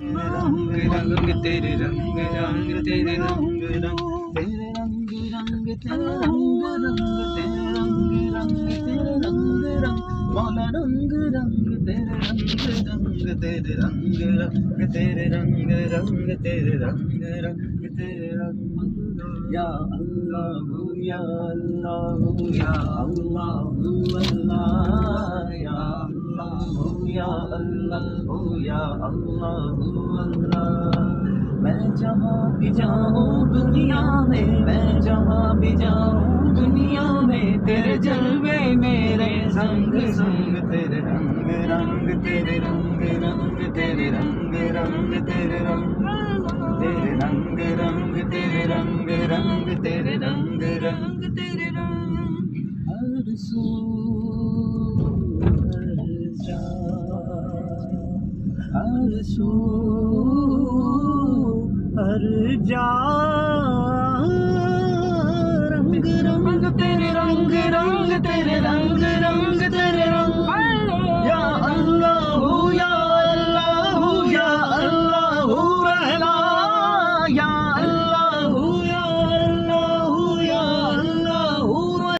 रंग रंग तेरे रंग रंग तेरे रंग रंग तेरे रंग रंग तेरे रंग रंग तेरे रंग रंग तेरे रंग रंग मौला रंग रंग तेरे रंग रंग तेरे रंग रंग तेरे रंग रंग तेरे रंग रंग तेरे रंग या अल्लाह या अल्लाह या अल्लाह अल्लाह या अल्लाह या अल्लाह या अल्लाह अल्लाह मैं जहाँ भी जाऊँ दुनिया में मैं जहाँ भी जाऊँ दुनिया में तेरे जलवे मेरे संग संग तेरे रंग रंग तेरे रंग रंग तेरे रंग रंग तेरे रंग तेरे रंग रंग तेरे रंग रंग तेरे रंग रंग तेरे रंग हर सू हर सू हर जा रंग रंग तेरे रंग रंग तेरे रंग